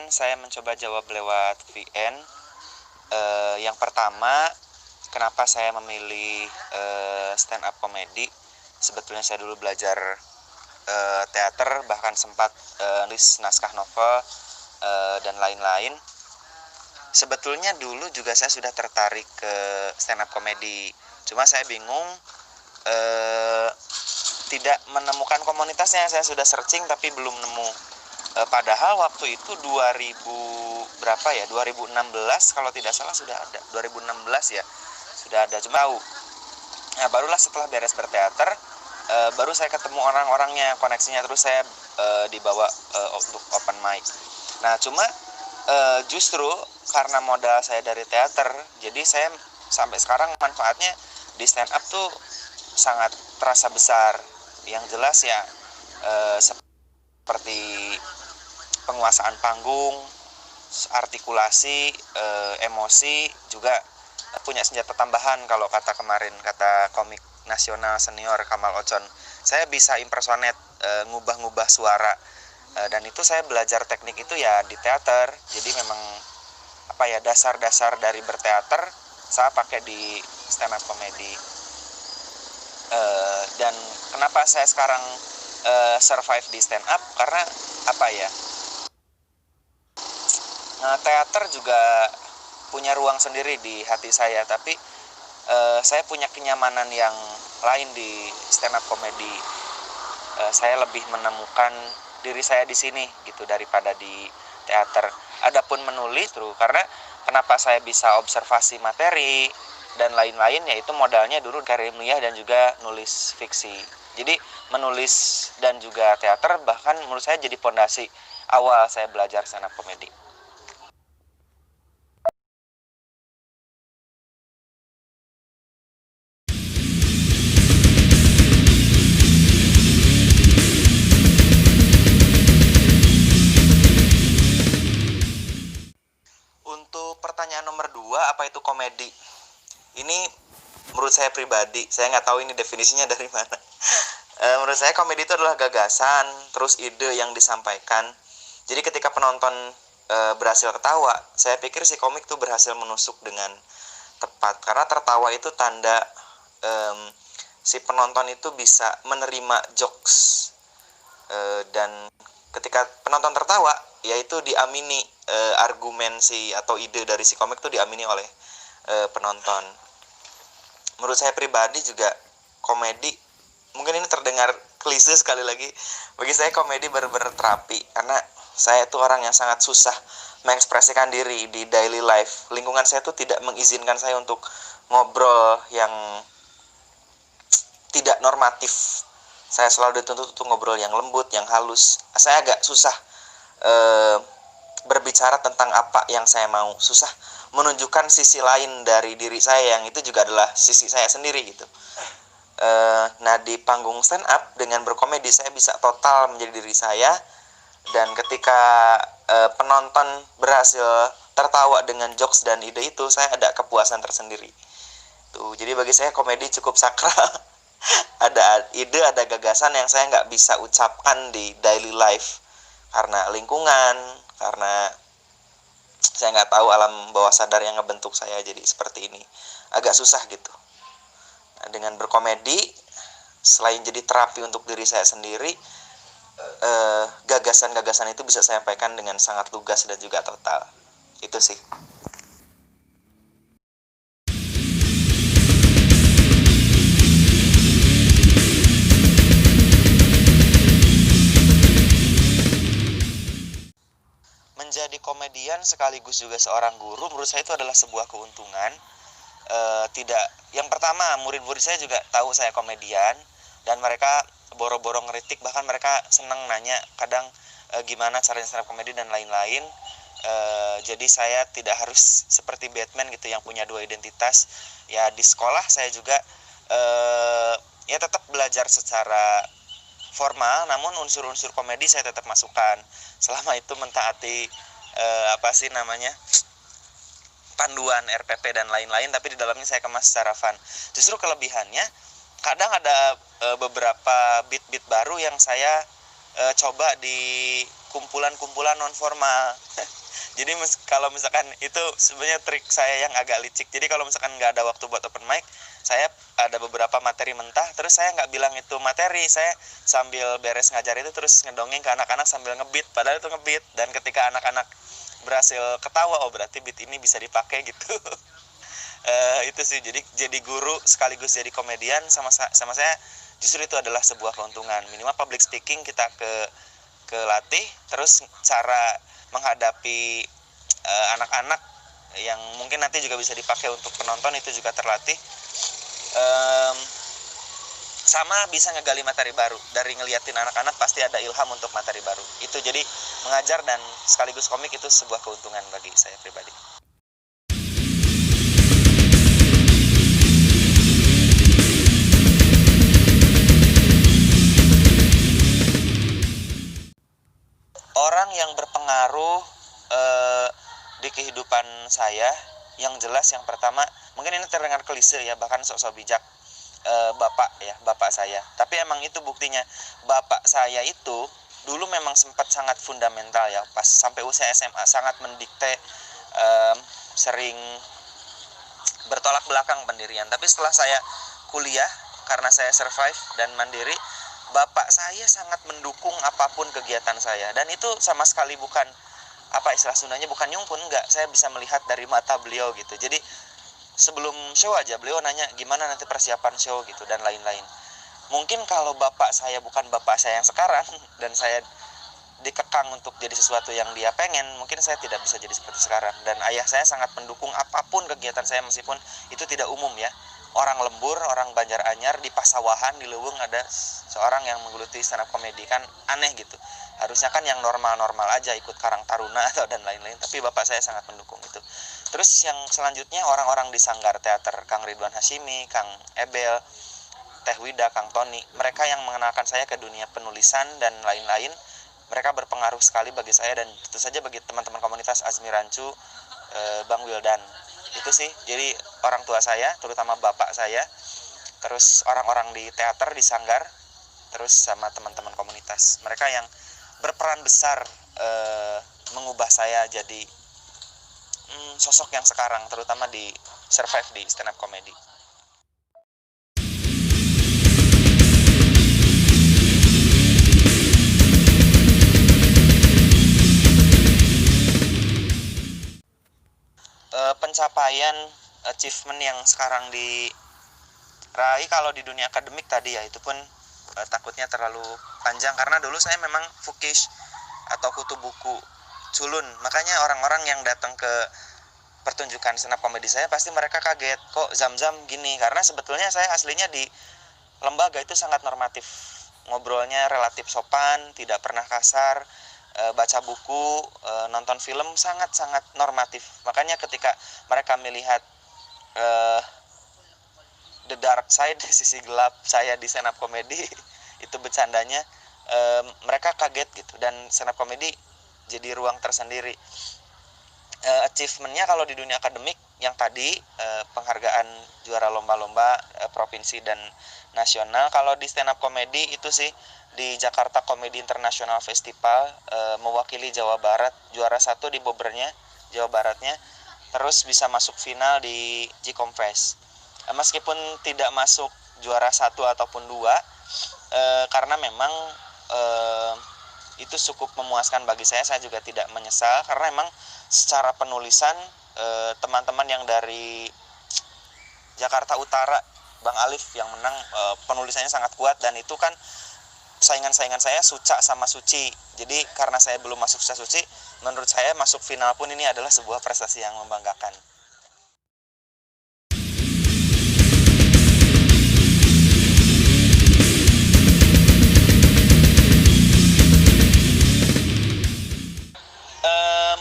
saya mencoba jawab lewat VN. Yang pertama, kenapa saya memilih stand up comedy? Sebetulnya saya dulu belajar teater, bahkan sempat nulis naskah novel dan lain-lain. Sebetulnya dulu juga saya sudah tertarik ke stand up comedy. Cuma saya bingung, tidak menemukan komunitasnya. Saya sudah searching tapi belum nemu. Padahal waktu itu 2016 kalau tidak salah sudah ada. 2016 ya, sudah ada. Cuma tahu. Nah, barulah setelah beres berteater, baru saya ketemu orang-orangnya, koneksinya, terus saya dibawa untuk open mic. Nah, cuma justru karena modal saya dari teater, jadi saya sampai sekarang manfaatnya di stand up tuh sangat terasa besar. Yang jelas ya seperti penguasaan panggung, artikulasi, emosi, juga punya senjata tambahan. Kalau kata komik nasional senior Kamal Ocon, saya bisa impersonate, ngubah-ngubah suara, dan itu saya belajar teknik itu ya di teater. Jadi memang dasar-dasar dari berteater saya pakai di stand up comedy. Dan kenapa saya sekarang survive di stand up, karena teater juga punya ruang sendiri di hati saya, tapi saya punya kenyamanan yang lain di stand up comedy. Saya lebih menemukan diri saya di sini gitu daripada di teater. Adapun menulis karena kenapa saya bisa observasi materi dan lain-lain, yaitu modalnya dulu dari ilmiah dan juga nulis fiksi. Jadi menulis dan juga teater bahkan menurut saya jadi pondasi awal saya belajar stand up comedy. Untuk pertanyaan nomor 2, apa itu komedi? Ini menurut saya pribadi, saya nggak tahu ini definisinya dari mana. Menurut saya komedi itu adalah gagasan, terus ide yang disampaikan. Jadi ketika penonton berhasil ketawa, saya pikir si komik tuh berhasil menusuk dengan tepat. Karena tertawa itu tanda si penonton itu bisa menerima jokes. Dan ketika penonton tertawa, yaitu diamini argumen atau ide dari si komik itu diamini oleh penonton. Menurut saya pribadi juga komedi, mungkin ini terdengar klise sekali lagi, bagi saya komedi benar-benar terapi, karena saya itu orang yang sangat susah mengekspresikan diri di daily life. Lingkungan saya tuh tidak mengizinkan saya untuk ngobrol yang tidak normatif. Saya selalu dituntut untuk ngobrol yang lembut, yang halus. Saya agak susah berbicara tentang apa yang saya mau, susah menunjukkan sisi lain dari diri saya yang itu juga adalah sisi saya sendiri gitu. Nah, di panggung stand up dengan berkomedi saya bisa total menjadi diri saya, dan ketika penonton berhasil tertawa dengan jokes dan ide itu, saya ada kepuasan tersendiri. Tuh, jadi bagi saya komedi cukup sakral. Ada ide, ada gagasan yang saya nggak bisa ucapkan di daily life karena lingkungan, karena saya nggak tahu alam bawah sadar yang ngebentuk saya jadi seperti ini. Agak susah gitu. Nah, dengan berkomedi, selain jadi terapi untuk diri saya sendiri, gagasan-gagasan itu bisa saya sampaikan dengan sangat lugas dan juga total. Itu sih. Menjadi komedian sekaligus juga seorang guru, menurut saya itu adalah sebuah keuntungan. Yang pertama, murid-murid saya juga tahu saya komedian, dan mereka boro-boro ngeritik, bahkan mereka senang nanya kadang gimana caranya stand up komedi dan lain-lain. Jadi saya tidak harus seperti Batman gitu yang punya dua identitas. Ya di sekolah saya juga ya tetap belajar secara formal, namun unsur-unsur komedi saya tetap masukkan selama itu mentaati panduan RPP dan lain-lain, tapi di dalamnya saya kemas secara fun. Justru kelebihannya kadang ada beberapa beat-beat baru yang saya coba di kumpulan-kumpulan non formal. Jadi kalau misalkan itu sebenarnya trik saya yang agak licik. Jadi kalau misalkan nggak ada waktu buat open mic, saya ada beberapa materi mentah, terus saya nggak bilang itu materi, saya sambil beres ngajar itu terus ngedongeng ke anak-anak sambil ngebeat, padahal itu ngebeat. Dan ketika anak-anak berhasil ketawa, oh berarti beat ini bisa dipakai gitu. Itu sih, jadi guru sekaligus jadi komedian sama saya, justru itu adalah sebuah keuntungan. Minimal public speaking kita ke latih, terus cara menghadapi anak-anak yang mungkin nanti juga bisa dipakai untuk penonton itu juga terlatih. Sama bisa ngegali materi baru dari ngeliatin anak-anak, pasti ada ilham untuk materi baru. Itu jadi mengajar dan sekaligus komik itu sebuah keuntungan bagi saya pribadi. Orang yang berpengaruh di kehidupan saya, yang jelas yang pertama, mungkin ini terdengar klise ya, bahkan sok-sok bijak, bapak saya. Tapi emang itu buktinya. Bapak saya itu dulu memang sempat sangat fundamental ya, pas sampai usia SMA sangat mendikte, sering bertolak belakang pendirian. Tapi setelah saya kuliah, karena saya survive dan mandiri, bapak saya sangat mendukung apapun kegiatan saya. Dan itu sama sekali bukan, apa istilah Sundanya, bukan nyumpun, enggak. Saya bisa melihat dari mata beliau gitu. Jadi sebelum show aja beliau nanya gimana nanti persiapan show gitu dan lain-lain. Mungkin kalau bapak saya bukan bapak saya yang sekarang dan saya dikekang untuk jadi sesuatu yang dia pengen, mungkin saya tidak bisa jadi seperti sekarang. Dan ayah saya sangat mendukung apapun kegiatan saya, meskipun itu tidak umum ya. Orang lembur, orang Banjaranyar, di pasawahan, di Leuweung ada seorang yang menggeluti stand up comedy, kan aneh gitu. Harusnya kan yang normal-normal aja, ikut Karang Taruna atau dan lain-lain, tapi bapak saya sangat mendukung itu. Terus yang selanjutnya orang-orang di Sanggar Teater, Kang Ridwan Hashimi, Kang Ebel, Teh Wida, Kang Tony, mereka yang mengenalkan saya ke dunia penulisan dan lain-lain. Mereka berpengaruh sekali bagi saya, dan tentu saja bagi teman-teman komunitas Azmi Rancu, Bang Wildan. Itu sih, jadi orang tua saya, terutama bapak saya, terus orang-orang di teater, di Sanggar, terus sama teman-teman komunitas. Mereka yang berperan besar mengubah saya jadi sosok yang sekarang, terutama di survive di stand up comedy. Pencapaian, achievement yang sekarang diraih kalau di dunia akademik tadi ya, itu pun takutnya terlalu panjang, karena dulu saya memang fukish atau kutu buku culun. Makanya orang-orang yang datang ke pertunjukan stand up comedy saya pasti mereka kaget, kok Zam-Zam gini, karena sebetulnya saya aslinya di lembaga itu sangat normatif, ngobrolnya relatif sopan, tidak pernah kasar, baca buku, nonton film sangat-sangat normatif. Makanya ketika mereka melihat the dark side, sisi gelap saya di stand up comedy, itu bercandanya, mereka kaget gitu. Dan stand up comedy jadi ruang tersendiri. Achievementnya kalau di dunia akademik yang tadi, penghargaan juara lomba-lomba provinsi dan nasional. Kalau di stand up comedy itu sih di Jakarta Comedy International Festival, mewakili Jawa Barat, juara 1 di Bogornya, Jawa Baratnya, terus bisa masuk final di Jikom Fest. Meskipun tidak masuk juara 1 ataupun 2, karena memang itu cukup memuaskan bagi saya juga tidak menyesal, karena memang secara penulisan, teman-teman yang dari Jakarta Utara, Bang Alif yang menang, penulisannya sangat kuat, dan itu kan saingan-saingan saya Suca sama Suci. Jadi karena saya belum masuk Suca Suci, menurut saya masuk final pun ini adalah sebuah prestasi yang membanggakan.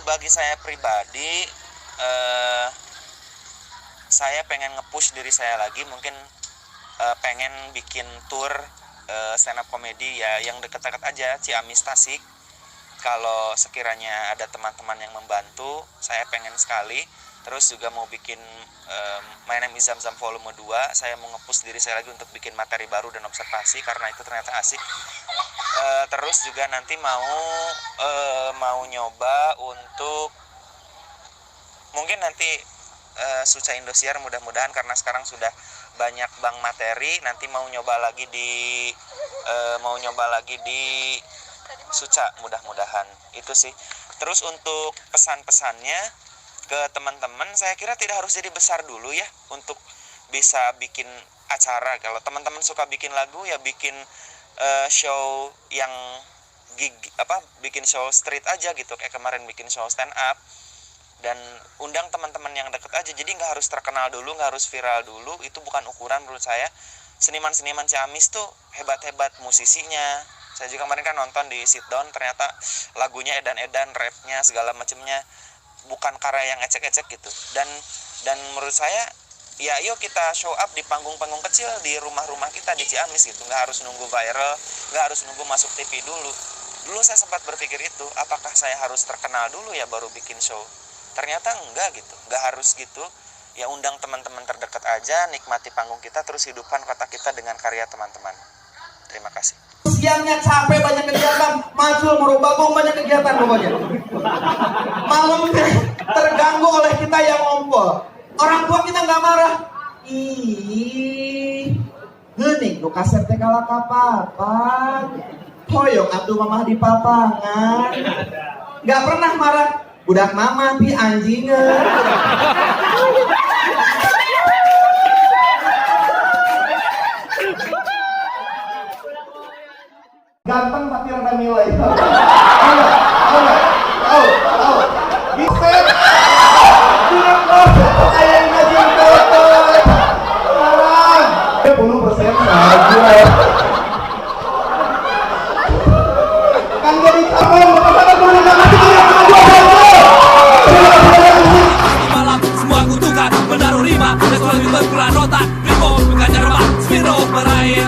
Bagi saya pribadi, saya pengen nge-push diri saya lagi, mungkin pengen bikin tour stand up comedy ya, yang dekat-dekat aja, Ciamis, Tasik. Kalau sekiranya ada teman-teman yang membantu, saya pengen sekali. Terus juga mau bikin My Name is Zam-Zam volume 2. Saya mau nge-push diri saya lagi untuk bikin materi baru dan observasi, karena itu ternyata asik. Terus juga nanti mau nyoba untuk mungkin nanti Suca Indosiar, mudah-mudahan karena sekarang sudah banyak bank materi, nanti mau nyoba lagi di Suca, mudah-mudahan itu sih. Terus untuk pesan-pesannya ke teman-teman, saya kira tidak harus jadi besar dulu ya untuk bisa bikin acara. Kalau teman-teman suka bikin lagu ya bikin show yang bikin show street aja gitu, kayak kemarin bikin show stand up, dan undang teman-teman yang deket aja. Jadi nggak harus terkenal dulu, nggak harus viral dulu, itu bukan ukuran menurut saya. Seniman-seniman Ciamis tuh hebat-hebat musisinya. Saya juga kemarin kan nonton di sit down, ternyata lagunya edan-edan, rapnya segala macemnya bukan karya yang ecek-ecek gitu. Dan menurut saya ya yuk kita show up di panggung-panggung kecil di rumah-rumah kita di Ciamis gitu. Nggak harus nunggu viral, nggak harus nunggu masuk TV dulu. Dulu saya sempat berpikir itu, apakah saya harus terkenal dulu ya baru bikin show? Ternyata enggak gitu, nggak harus gitu. Ya undang teman-teman terdekat aja, nikmati panggung kita, terus hidupkan kota kita dengan karya teman-teman. Terima kasih. Siangnya capek, banyak kegiatan, Majul Merubagong banyak kegiatan pokoknya. Malamnya terganggu oleh kita yang ngompol. Orang tua kita nggak marah. Ih, hening, lu kasep teh kalah kapapan. Hoyong atuh mamah di papangan. Nggak pernah marah. Budak mama pi anjingan. Ganteng tapi rendah nilai. Bisa. Ayah ngajin foto. Sekarang 10% saja. Kan jadi calon, betul-betul boleh nggak mati dia malam semua kutukan menaruh rima, dan lebih berkurang nota, Rimo bukan jarma, Spiro meraih